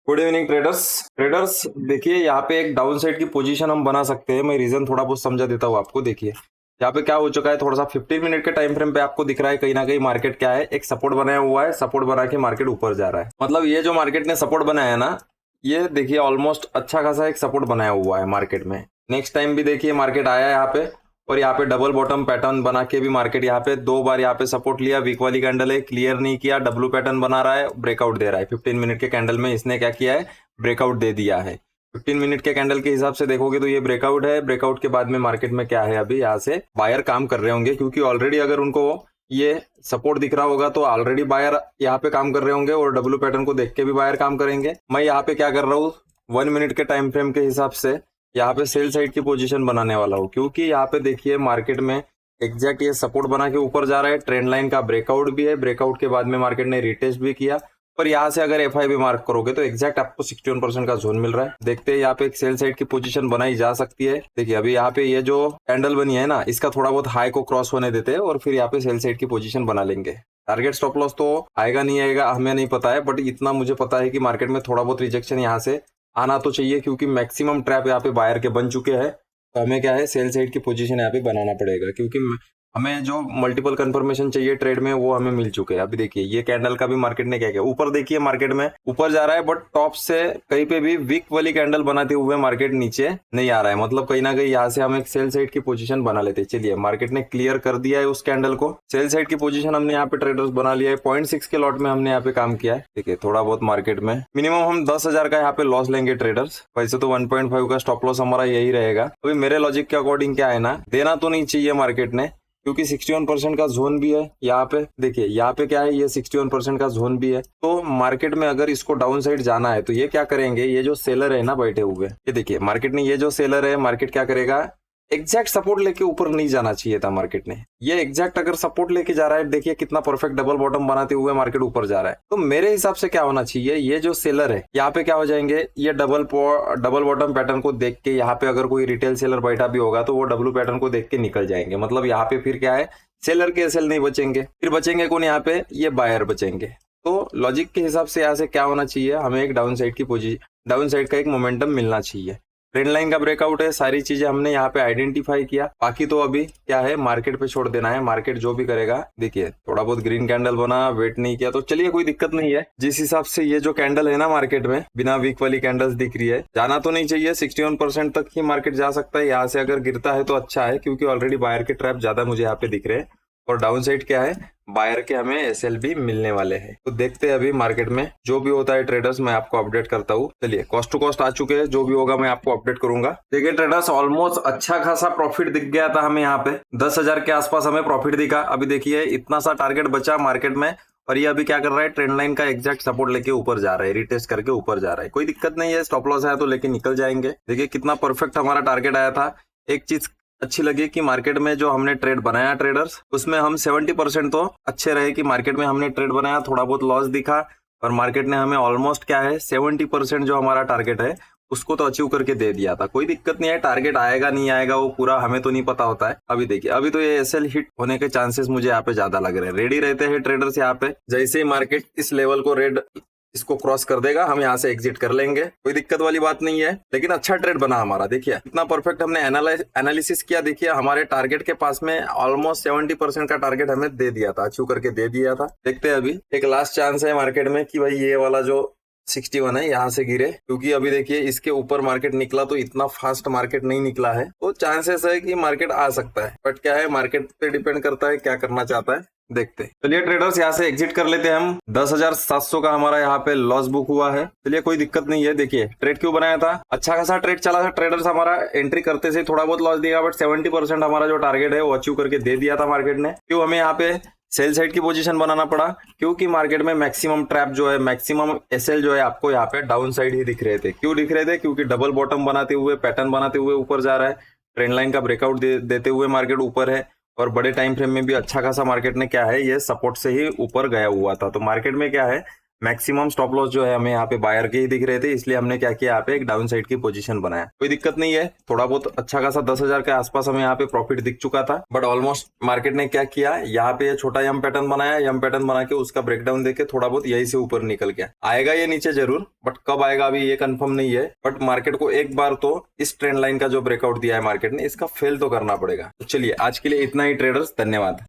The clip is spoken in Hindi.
गुड इवनिंग ट्रेडर्स देखिए यहाँ पे एक डाउन साइड की पोजीशन हम बना सकते हैं। मैं रीजन थोड़ा बहुत समझा देता हूँ आपको। देखिए यहाँ पे क्या हो चुका है, थोड़ा सा 15 मिनट के टाइम फ्रेम पे आपको दिख रहा है कहीं ना कहीं मार्केट क्या है, एक सपोर्ट बनाया हुआ है। सपोर्ट बना के मार्केट ऊपर जा रहा है। मतलब ये जो मार्केट ने सपोर्ट बनाया है ना, ये देखिए ऑलमोस्ट अच्छा खासा एक सपोर्ट बनाया हुआ है मार्केट में। नेक्स्ट टाइम भी देखिए मार्केट आया यहाँ पे और यहाँ पे डबल बॉटम पैटर्न बना के भी मार्केट यहाँ पे 2 बार यहाँ पे सपोर्ट लिया। वीक वाली कैंडल है, क्लियर नहीं किया, डब्ल्यू पैटर्न बना रहा है, ब्रेकआउट दे रहा है। 15 मिनट के कैंडल में इसने क्या किया है, ब्रेकआउट दे दिया है। 15 मिनट के कैंडल के हिसाब से देखोगे तो ये ब्रेकआउट है। ब्रेकआउट के बाद में मार्केट में क्या है, अभी यहाँ से बायर काम कर रहे होंगे, क्योंकि ऑलरेडी अगर उनको ये सपोर्ट दिख रहा होगा तो ऑलरेडी बायर यहाँ पे काम कर रहे होंगे और डब्ल्यू पैटर्न को देख के भी बायर काम करेंगे। मैं यहाँ पे क्या कर रहा हूँ, 1 मिनट के टाइम फ्रेम के हिसाब से यहाँ पे सेल साइड की पोजीशन बनाने वाला हूँ, क्योंकि यहाँ पे देखिए मार्केट में एग्जैक्ट ये सपोर्ट बना के ऊपर जा रहा है। ट्रेंड लाइन का ब्रेकआउट भी है, ब्रेकआउट के बाद में मार्केट ने रिटेस्ट भी किया। पर यहाँ से अगर एफआई भी मार्क करोगे तो एग्जैक्ट आपको 61% का जोन मिल रहा है। देखते हैं यहाँ पे एक सेल साइड की पोजीशन बनाई जा सकती है। देखिए अभी यहाँ पे ये जो कैंडल बनी है ना, इसका थोड़ा बहुत हाई को क्रॉस होने देते हैं और फिर यहाँ पे सेल साइड की पोजीशन बना लेंगे। टारगेट स्टॉप लॉस तो आएगा नहीं आएगा हमें नहीं पता है, बट इतना मुझे पता है कि मार्केट में थोड़ा बहुत रिजेक्शन यहाँ से आना तो चाहिए, क्योंकि मैक्सिमम ट्रैप यहाँ पे बायर के बन चुके हैं। तो हमें क्या है, सेल साइड की पोजीशन यहाँ पे बनाना पड़ेगा, क्योंकि हमें जो मल्टीपल कंफर्मेशन चाहिए ट्रेड में वो हमें मिल चुके हैं। अभी देखिए ये कैंडल का भी मार्केट ने क्या किया, ऊपर देखिए मार्केट में ऊपर जा रहा है, बट टॉप से कहीं पे भी वीक वाली कैंडल बनाते हुए मार्केट नीचे नहीं आ रहा है। मतलब कहीं ना कहीं यहाँ से हम एक सेल साइड की पोजीशन बना लेते हैं। चलिए मार्केट ने क्लियर कर दिया है उस कैंडल को, सेल साइड की पोजीशन हमने यहाँ पे ट्रेडर्स बना लिया है। 0.6 के लॉट में हमने यहाँ पे काम किया है। देखिए थोड़ा बहुत मार्केट में मिनिमम हम 10,000 का यहाँ पे लॉस लेंगे ट्रेडर्स। वैसे तो 1.5 का स्टॉप लॉस हमारा यही रहेगा। अभी मेरे लॉजिक के अकॉर्डिंग क्या है ना, देना तो नहीं चाहिए मार्केट ने, क्योंकि 61% का जोन भी है यहाँ पे। देखिए यहाँ पे क्या है, ये 61% का जोन भी है। तो मार्केट में अगर इसको डाउन साइड जाना है तो ये क्या करेंगे, ये जो सेलर है ना बैठे हुए, ये देखिए मार्केट ने, ये जो सेलर है मार्केट क्या करेगा, एग्जैक्ट सपोर्ट लेके ऊपर नहीं जाना चाहिए था मार्केट ने। ये एग्जैक्ट अगर सपोर्ट लेके जा रहा है, देखिए कितना परफेक्ट डबल बॉटम बनाते हुए मार्केट ऊपर जा रहा है। तो मेरे हिसाब से क्या होना चाहिए, ये जो सेलर है यहाँ पे क्या हो जाएंगे, ये डबल बॉटम पैटर्न को देख के यहाँ पे अगर कोई रिटेल सेलर बैठा भी होगा तो वो डब्ल्यू पैटर्न को देख के निकल जाएंगे। मतलब यहाँ पे फिर क्या है, सेलर के एसएल नहीं बचेंगे, फिर बचेंगे कौन यहाँ पे, ये बायर बचेंगे। तो लॉजिक के हिसाब से यहाँ से क्या होना चाहिए, हमें एक डाउन साइड की पोजीशन, डाउन साइड का एक मोमेंटम मिलना चाहिए। ट्रेंड लाइन का ब्रेकआउट है, सारी चीजें हमने यहाँ पे आइडेंटिफाई किया। बाकी तो अभी क्या है, मार्केट पे छोड़ देना है। मार्केट जो भी करेगा, देखिए थोड़ा बहुत ग्रीन कैंडल बना, वेट नहीं किया तो चलिए कोई दिक्कत नहीं है। जिस हिसाब से ये जो कैंडल है ना मार्केट में बिना वीक वाली कैंडल्स दिख रही है, जाना तो नहीं चाहिए। 61% तक ही मार्केट जा सकता है। यहाँ से अगर गिरता है तो अच्छा है, क्योंकि ऑलरेडी बायर के ट्रैप ज्यादा मुझे यहाँ पे दिख रहे हैं और डाउन साइड क्या है, बायर के हमें एसएल भी मिलने वाले हैं। तो देखते हैं अभी मार्केट में जो भी होता है ट्रेडर्स, मैं आपको अपडेट करता हूँ। चलिए कॉस्ट टू कॉस्ट आ चुके हैं, जो भी होगा मैं आपको अपडेट करूंगा। देखिए ट्रेडर्स ऑलमोस्ट अच्छा खासा प्रॉफिट दिख गया था हमें, यहाँ पे 10,000 के आसपास हमें प्रॉफिट दिखा। अभी देखिए इतना सा टारगेट बचा मार्केट में और ये अभी क्या कर रहा है, ट्रेंड लाइन का एग्जैक्ट सपोर्ट लेके ऊपर जा रहा है, रिटेस्ट करके ऊपर जा रहा है। कोई दिक्कत नहीं है, स्टॉप लॉस है तो लेके निकल जाएंगे। देखिए कितना परफेक्ट हमारा टारगेट आया था। एक चीज अच्छी लगी कि मार्केट में जो हमने ट्रेड बनाया ट्रेडर्स, उसमें हम 70% तो अच्छे रहे कि मार्केट में हमने ट्रेड बनाया, थोड़ा बहुत लॉस दिखा और मार्केट ने हमें ऑलमोस्ट क्या है 70% जो हमारा टारगेट है उसको तो अचीव करके दे दिया था। कोई दिक्कत नहीं है, टारगेट आएगा नहीं आएगा वो पूरा हमें तो नहीं पता होता है। अभी देखिए अभी तो ये एसएल हिट होने के चांसेस मुझे यहाँ पे ज्यादा लग रहे हैं। रेडी रहते हैं ट्रेडर्स यहाँ पे, जैसे ही मार्केट इस लेवल को रेड इसको क्रॉस कर देगा हम यहाँ से एग्जिट कर लेंगे, कोई दिक्कत वाली बात नहीं है। लेकिन अच्छा ट्रेड बना हमारा, देखिए इतना परफेक्ट हमने एनालिसिस किया। देखिए हमारे टारगेट के पास में ऑलमोस्ट 70% का टारगेट हमें दे दिया था, अचीव करके दे दिया था। देखते हैं अभी एक लास्ट चांस है मार्केट में कि भाई ये वाला जो 61 है यहाँ से गिरे, क्योंकि अभी देखिए इसके ऊपर मार्केट निकला तो इतना फास्ट मार्केट नहीं निकला है, तो चांसेस है कि मार्केट आ सकता है। बट क्या है, मार्केट पे डिपेंड करता है क्या करना चाहता है, देखते हैं। चलिए ट्रेडर्स यहाँ से एग्जिट कर लेते हैं हम। 10,700 का हमारा यहाँ पे लॉस बुक हुआ है। चलिए कोई दिक्कत नहीं है। देखिए ट्रेड क्यों बनाया था, अच्छा खासा ट्रेड चला था ट्रेडर्स, हमारा एंट्री करते से थोड़ा बहुत लॉस दिया, बट 70% हमारा जो टारगेट है वो अचीव करके दे दिया था मार्केट ने। क्यों हमें यहाँ पे सेल साइड की पोजीशन बनाना पड़ा, क्योंकि मार्केट में मैक्सिमम ट्रैप जो है, मैक्सिमम एसएल जो है आपको यहाँ पे डाउन साइड ही दिख रहे थे। क्यों दिख रहे थे, क्योंकि डबल बॉटम बनाते हुए, पैटर्न बनाते हुए ऊपर जा रहा है, ट्रेंड लाइन का ब्रेकआउट देते हुए मार्केट ऊपर है और बड़े टाइम फ्रेम में भी अच्छा खासा मार्केट ने क्या है, ये सपोर्ट से ही ऊपर गया हुआ था। तो मार्केट में क्या है, मैक्सिमम स्टॉप लॉस जो है हमें यहाँ पे बायर के ही दिख रहे थे, इसलिए हमने क्या किया, यहाँ पे एक डाउन साइड की पोजीशन बनाया। कोई दिक्कत नहीं है, थोड़ा बहुत अच्छा खासा 10,000 के आसपास हमें यहाँ पे प्रॉफिट दिख चुका था। बट ऑलमोस्ट मार्केट ने क्या किया, यहाँ पे छोटा यम पैटर्न बनाया, यम पैटर्न बना के उसका ब्रेकडाउन देके थोड़ा बहुत यही से ऊपर निकल गया। आएगा ये नीचे जरूर, बट कब आएगा अभी ये कंफर्म नहीं है। बट मार्केट को एक बार तो इस ट्रेंड लाइन का जो ब्रेकआउट दिया है मार्केट ने, इसका फेल तो करना पड़ेगा। तो चलिए आज के लिए इतना ही ट्रेडर्स, धन्यवाद।